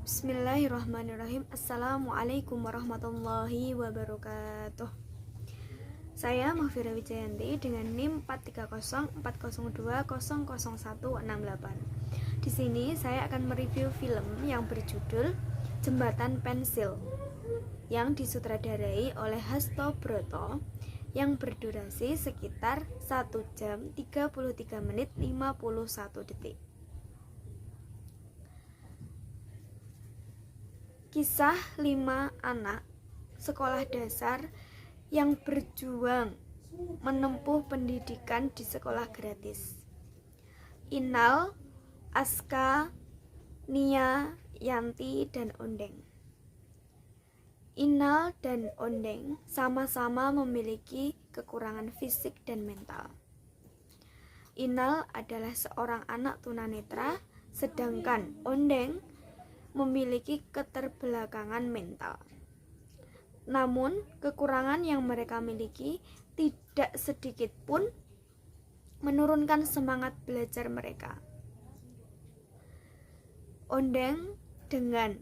Bismillahirrahmanirrahim. Assalamualaikum warahmatullahi wabarakatuh. Saya Mahfira Wijayanti dengan NIM 4304002000168. Di sini saya akan mereview film yang berjudul Jembatan Pensil yang disutradarai oleh Hasto Broto yang berdurasi sekitar 1 jam 33 menit 51 detik. Kisah 5 anak sekolah dasar yang berjuang menempuh pendidikan di sekolah gratis. Inal, Aska, Nia, Yanti, dan Ondeng. Inal dan Ondeng sama-sama memiliki kekurangan fisik dan mental. Inal adalah seorang anak tunanetra, sedangkan Ondeng memiliki keterbelakangan mental. Namun, kekurangan yang mereka miliki tidak sedikit pun menurunkan semangat belajar mereka. Ondeng dengan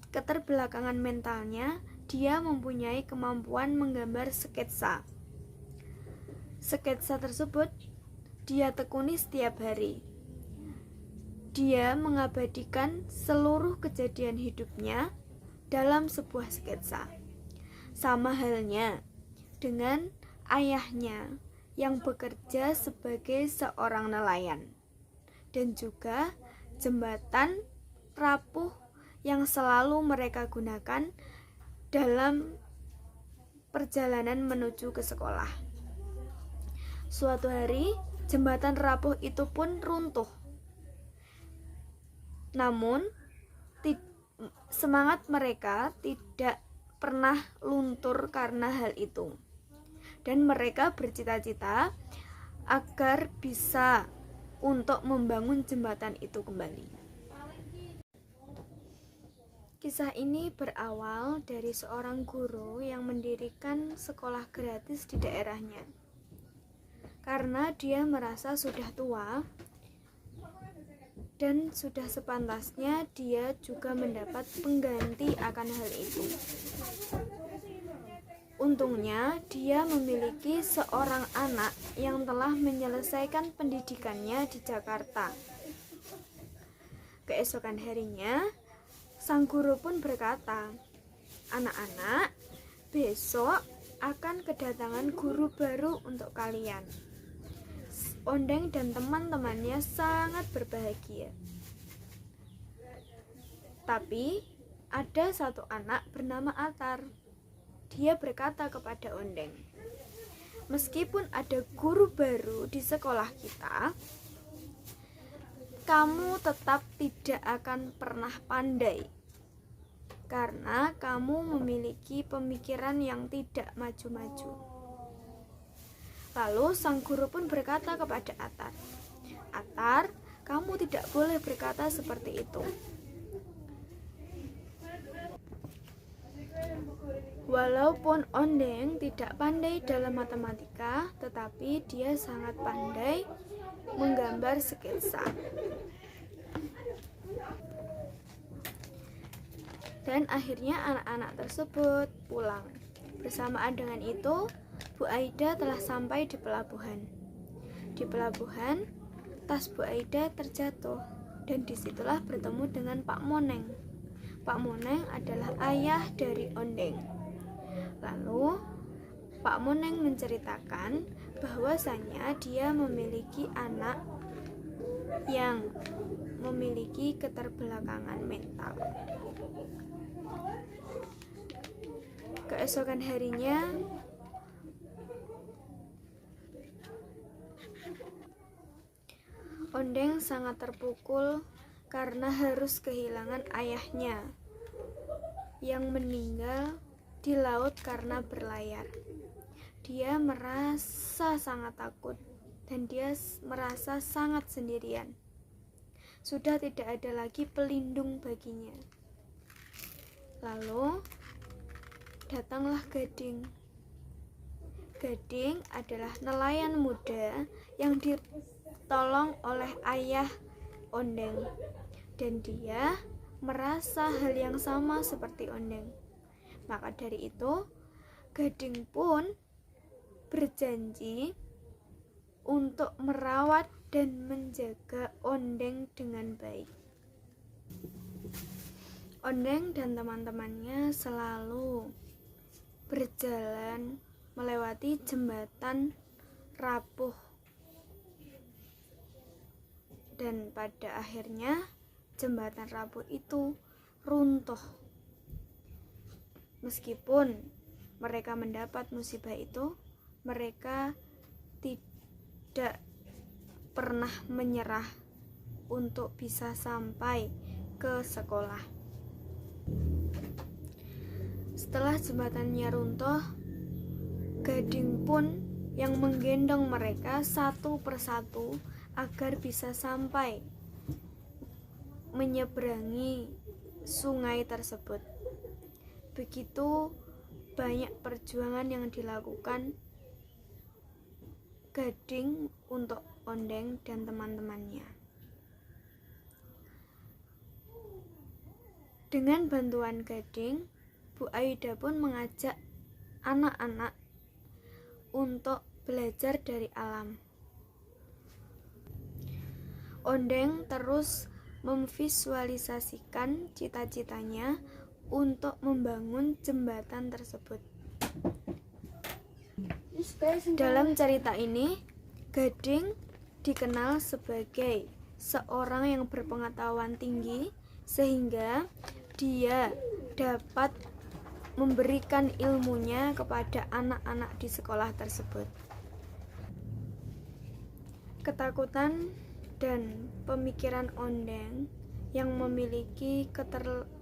keterbelakangan mentalnya, dia mempunyai kemampuan menggambar sketsa. Sketsa tersebut dia tekuni setiap hari. Dia mengabadikan seluruh kejadian hidupnya dalam sebuah sketsa. Sama halnya dengan ayahnya yang bekerja sebagai seorang nelayan, dan juga jembatan rapuh yang selalu mereka gunakan dalam perjalanan menuju ke sekolah. Suatu hari, jembatan rapuh itu pun runtuh. Namun, semangat mereka tidak pernah luntur karena hal itu. Dan mereka bercita-cita agar bisa untuk membangun jembatan itu kembali. Kisah ini berawal dari seorang guru yang mendirikan sekolah gratis di daerahnya. Karena dia merasa sudah tua, dan sudah sepantasnya dia juga mendapat pengganti akan hal itu. Untungnya dia memiliki seorang anak yang telah menyelesaikan pendidikannya di Jakarta. Keesokan harinya, sang guru pun berkata, "Anak-anak, besok akan kedatangan guru baru untuk kalian." Ondeng dan teman-temannya sangat berbahagia. Tapi ada satu anak bernama Atar. Dia berkata kepada Ondeng, "Meskipun ada guru baru di sekolah kita, kamu tetap tidak akan pernah pandai, karena kamu memiliki pemikiran yang tidak maju-maju." Lalu sang guru pun berkata kepada Atar, "Atar, kamu tidak boleh berkata seperti itu. Walaupun Ondeng tidak pandai dalam matematika, tetapi dia sangat pandai menggambar sketsa." Dan akhirnya anak-anak tersebut pulang. Bersamaan dengan itu, Bu Aida telah sampai di pelabuhan. Di pelabuhan, tas Bu Aida terjatuh, dan disitulah bertemu dengan Pak Moneng. Pak Moneng adalah ayah dari Ondeng. Lalu, Pak Moneng menceritakan bahwasanya dia memiliki anak yang memiliki keterbelakangan mental. Keesokan harinya, Ondeng sangat terpukul karena harus kehilangan ayahnya yang meninggal di laut karena berlayar. Dia merasa sangat takut dan dia merasa sangat sendirian. Sudah tidak ada lagi pelindung baginya. Lalu datanglah Gading. Gading adalah nelayan muda yang ditolong oleh ayah Ondeng, dan dia merasa hal yang sama seperti Ondeng. Maka dari itu, Gading pun berjanji untuk merawat dan menjaga Ondeng dengan baik. Ondeng dan teman-temannya selalu berjalan melewati jembatan rapuh, dan pada akhirnya jembatan rapuh itu runtuh. Meskipun mereka mendapat musibah itu, mereka tidak pernah menyerah untuk bisa sampai ke sekolah. Setelah jembatannya runtuh, Gading pun yang menggendong mereka satu persatu agar bisa sampai menyeberangi sungai tersebut. Begitu banyak perjuangan yang dilakukan Gading untuk Ondeng dan teman-temannya. Dengan bantuan Gading, Bu Aida pun mengajak anak-anak untuk belajar dari alam. Ondeng terus memvisualisasikan cita-citanya untuk membangun jembatan tersebut. Dalam cerita ini, Gading dikenal sebagai seorang yang berpengetahuan tinggi sehingga dia dapat memberikan ilmunya kepada anak-anak di sekolah tersebut. Ketakutan dan pemikiran Ondeng yang memiliki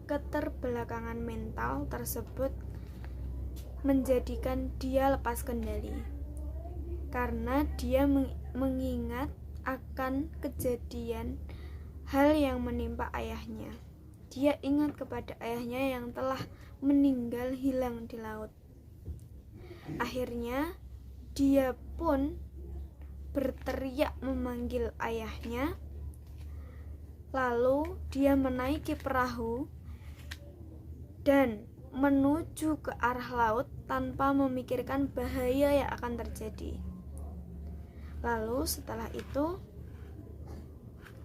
keterbelakangan mental tersebut menjadikan dia lepas kendali, karena dia mengingat akan kejadian hal yang menimpa ayahnya. Dia ingat kepada ayahnya yang telah meninggal hilang di laut. Akhirnya dia pun berteriak memanggil ayahnya. Lalu dia menaiki perahu dan menuju ke arah laut tanpa memikirkan bahaya yang akan terjadi. Lalu setelah itu,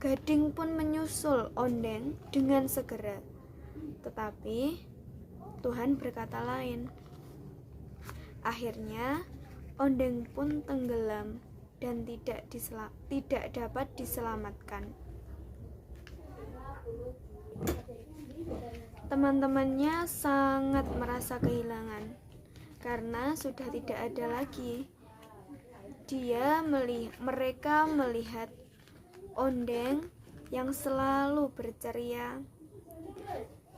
Gading pun menyusul Ondeng dengan segera. Tetapi Tuhan berkata lain. Akhirnya Ondeng pun tenggelam dan tidak dapat diselamatkan. Teman-temannya sangat merasa kehilangan karena sudah tidak ada lagi. Mereka melihat Ondeng yang selalu berceria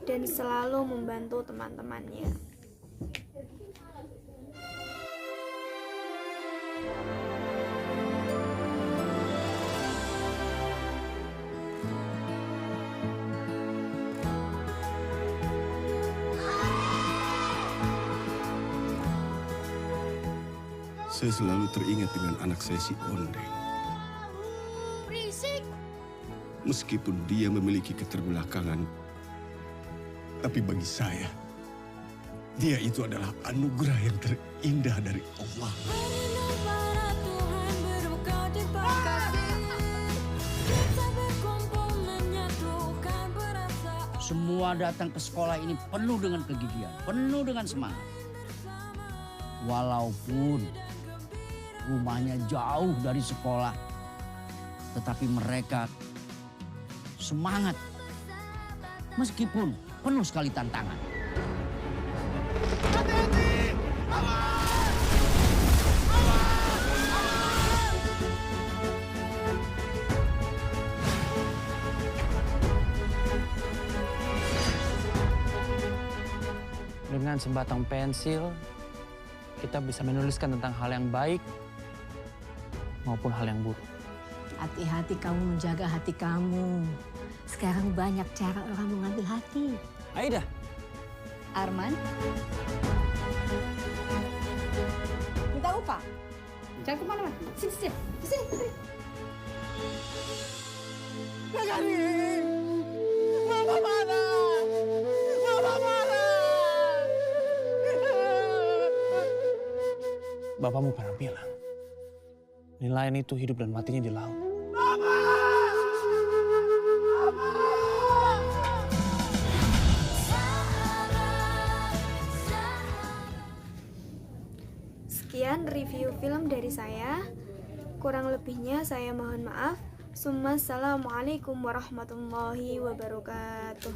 dan selalu membantu teman-temannya. Saya selalu teringat dengan anak saya si Ondeng. Meskipun dia memiliki keterbelakangan, tapi bagi saya, dia itu adalah anugerah yang terindah dari Allah. Semua datang ke sekolah ini penuh dengan kegigihan, penuh dengan semangat. Walaupun rumahnya jauh dari sekolah, tetapi mereka semangat meskipun penuh sekali tantangan. Hati-hati! Awas! Dengan sebatang pensil, kita bisa menuliskan tentang hal yang baik maupun hal yang buruk. Hati-hati kamu menjaga hati kamu. Sekarang banyak cara orang mengambil hati. Aida. Arman. Minta upah. Jangan kemana-mana. Sini. Nagari! Mama mana? Bapakmu pernah bilang, nelayan itu hidup dan matinya di laut. Sekian review film dari saya. Kurang lebihnya saya mohon maaf. Assalamualaikum warahmatullahi wabarakatuh.